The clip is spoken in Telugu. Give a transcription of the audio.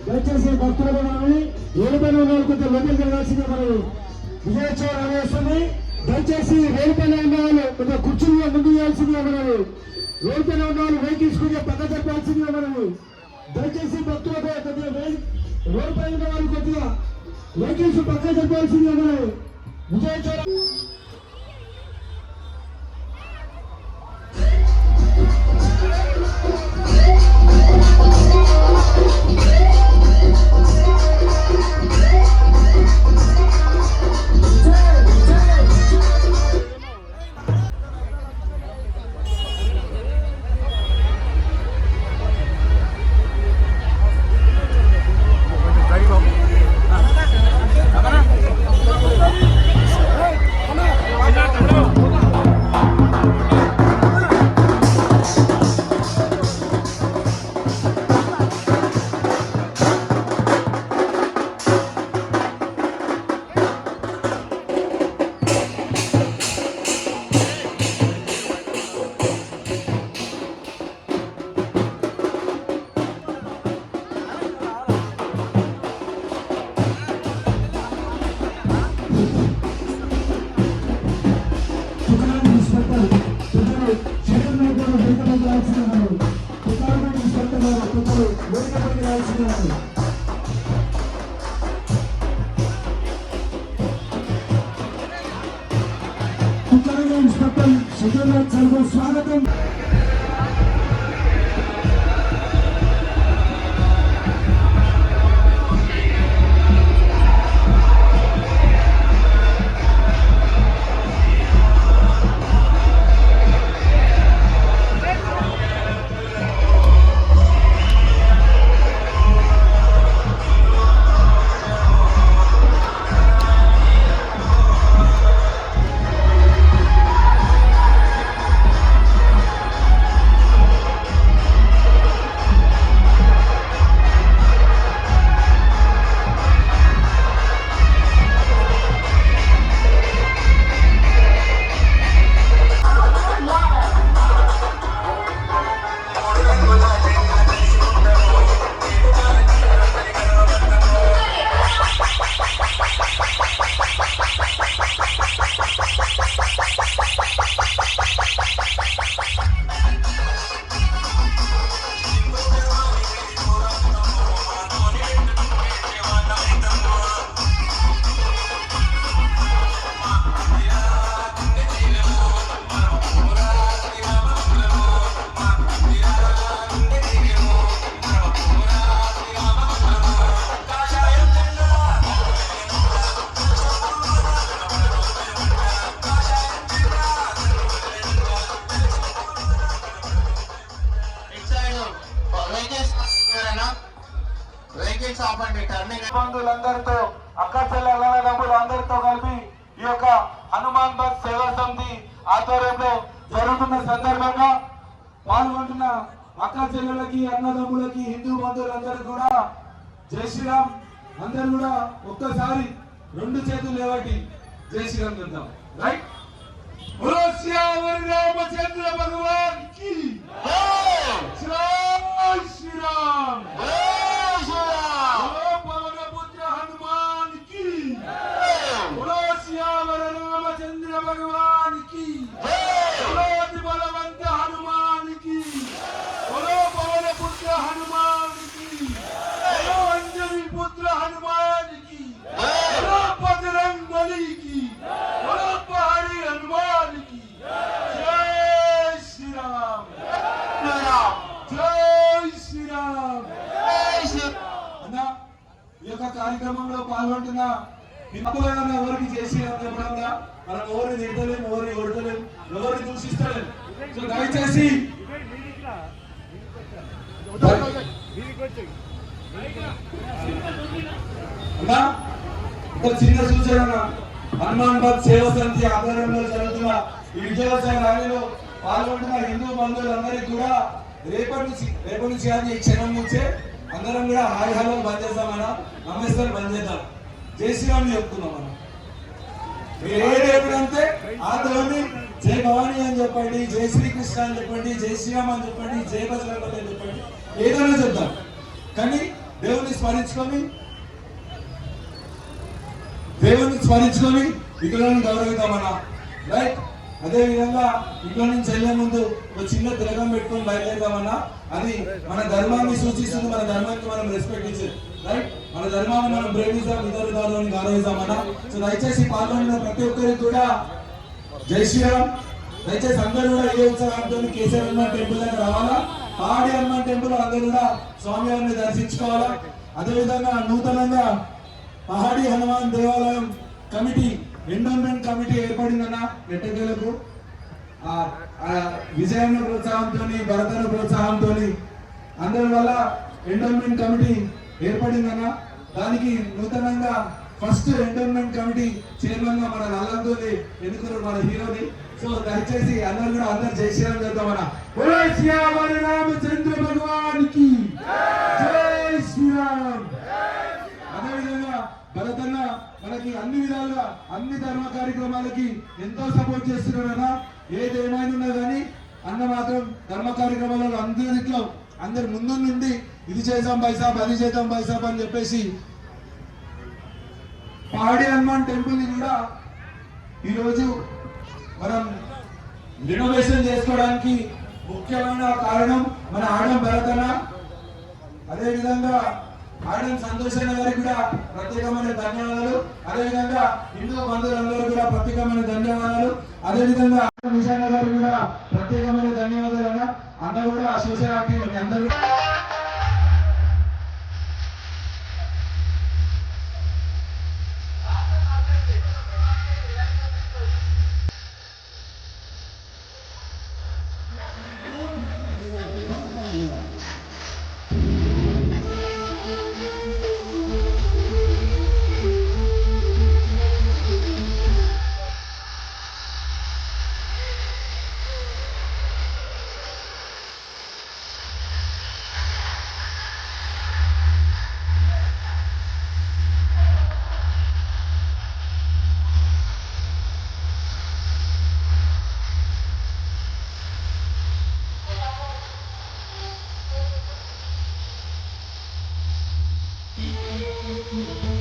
దయచేసి భక్తులుగా మనవి ఏడుపైన ఉన్న కొంచెం లోపలికి వెళ్ళాల్సిందే. మనం విజయోత్సవం అనేస్తుంది. దయచేసి రేలుపైన ఉన్న వాళ్ళు కొంచెం కుర్చీలుగా ముందు చేయాల్సిందిగా మనవి. రోడ్డుపైన ఉన్న వాళ్ళు వెహికల్స్ కొంచెం పక్క చెప్పాల్సిందిగా మనవి. దయచేసి భక్తులపై కొద్దిగా రోడ్డుపై ఉన్న వాళ్ళు కొద్దిగా వెహికల్స్ పక్క చెప్పాల్సిందిగా మనవి. విజయోత్సవం స్వాగతం. బంధువులందరితో అక్క చెల్లెళ్ళందరితో కలిపి ఈ యొక్క హనుమాన్ బస్ సేవా సమితి ఆధ్వర్యంలో జరుగుతున్న సందర్భంగా పాల్గొంటున్న అక్క చెల్లెళ్ళకి అన్నదమ్ములకి హిందూ బంధువులందరికీ కూడా జై శ్రీరామ్. అందరూ కూడా ఒక్కసారి రెండు చేతులు లేవటి జై శ్రీరామ్ చెప్తాం. రైట్. రామచంద్ర భగవాన్ కి జై శ్రీరామ్. रामचंद्र भगवान की बलवंत हनुमान की बोलो पवन पुत्र हनुमान की बोलो अंजनी पुत्र हनुमान की बोलो बजरंग बली की बोलो पहाड़ी हनुमान की जय श्री राम जय श्री राम. అన్న ఈ యొక్క కార్యక్రమంలో పాల్గొంటున్న హిందువులైన ఎవరికి చేసి చెప్పడంగా మనం ఎవరిని తిట్టలేము, ఎవరిని కొడతలేము, ఎవరిని దూషిస్తలేము. సో దయచేసి ఒక చిన్న సూచన, హనుమాన్ బస్ సేవా సమితి ఆధ్వర్యంలో జరుగుతున్న ఈ విజయోత్సవ ర్యాలీలో పాల్గొంటున్న హిందూ బంధువులందరికీ కూడా రేపటి నుంచి ఈ క్షణం నుంచే అందరం కూడా హాయ్ హలో బంద్ చేద్దామన్నా, నమస్కారం బంద్ చేద్దాం, జై శ్రీరామ్ చెప్తున్నాం మనం. మీరు ఏ దేవుడు అంటే ఆ దేవుని జై భవానీ అని చెప్పండి, జై శ్రీకృష్ణ అని చెప్పండి, జై శ్రీరామ్ అని చెప్పండి, జై బజరంగ బలి అని చెప్పండి, ఏదైనా చెప్తాం. కానీ దేవుని స్మరించుకొని ఇతరులను గౌరవిద్దామన్నా, రైట్? అదే విధంగా ఇంట్లో నుంచి వెళ్లే ముందు ఒక చిన్న తిలకం పెట్టుకొని బయలుదేరదామన్నా. అది మన ధర్మాన్ని సూచిస్తుంది, మన ధర్మానికి మనం రెస్పెక్ట్ ఇచ్చేది, రైట్? మన ధర్మాన్ని మనం ప్రేమిస్తాం, ఇతరుల ధర్మాన్ని గౌరవిద్దామన్నా. సో దయచేసి పాల్గొన్న ప్రతి ఒక్కరికి కూడా జై శ్రీరామ్. దయచేసి అందరూ కూడా ఏ ఉత్సాహంతో కేసీఆర్ హనుమాన్ టెంపుల్ దగ్గర రావాలా, పహాడి హనుమాన్ టెంపుల్ అందరూ కూడా స్వామివారిని దర్శించుకోవాలా. అదేవిధంగా నూతనంగా పహాడి హనుమాన్ దేవాలయం కమిటీ, ఎండోన్మెంట్ కమిటీ ఏర్పడిందన్న ఎట్టకేలకు. విజయన్న ప్రోత్సాహంతో, భరతన ప్రోత్సాహంతో అందరి వల్ల ఎండోన్మెంట్ కమిటీ ఏర్పడిందన్న. దానికి నూతనంగా ఫస్ట్ ఎండోన్మెంట్ కమిటీ చైర్మన్ గా మన నల్లంతోని ఎన్నుకున్నారు, మన హీరోని. సో దయచేసి అందరు కూడా అందరు జై శ్రీరామ్ చేద్దామన్నా. రామచంద్ర భగవానికి జై శ్రీరామ్. అదేవిధంగా భరతన్న మనకి అన్ని విధాలుగా అన్ని ధర్మ కార్యక్రమాలకి ఎంతో సపోర్ట్ చేస్తున్నాడన్నా. ఏది ఏమైనా ఉన్నా కానీ అన్న మాత్రం ధర్మ కార్యక్రమాలలో అందరిలో అందరి ముందు నుండి ఇది చేద్దాం బైసాబ్, అది చేద్దాం బైసాబ్ అని చెప్పేసి పహాడి హనుమాన్ టెంపుల్ ని కూడా ఈరోజు మనం రినోవేషన్ చేసుకోవడానికి ముఖ్యమైన కారణం మన ఆడం భరతన్న. అదేవిధంగా ఆడం సంతోషన్న గారికి కూడా ప్రత్యేకమైన ధన్యవాదాలు. అదేవిధంగా హిందూ బంధువులందరూ కూడా ప్రత్యేకమైన ధన్యవాదాలు. అదేవిధంగా నిజాన్న గారు కూడా ప్రత్యేకమైన ధన్యవాదాలు. అన్న కూడా సోషల్ యాక్టివిటీ అందరూ Thank you.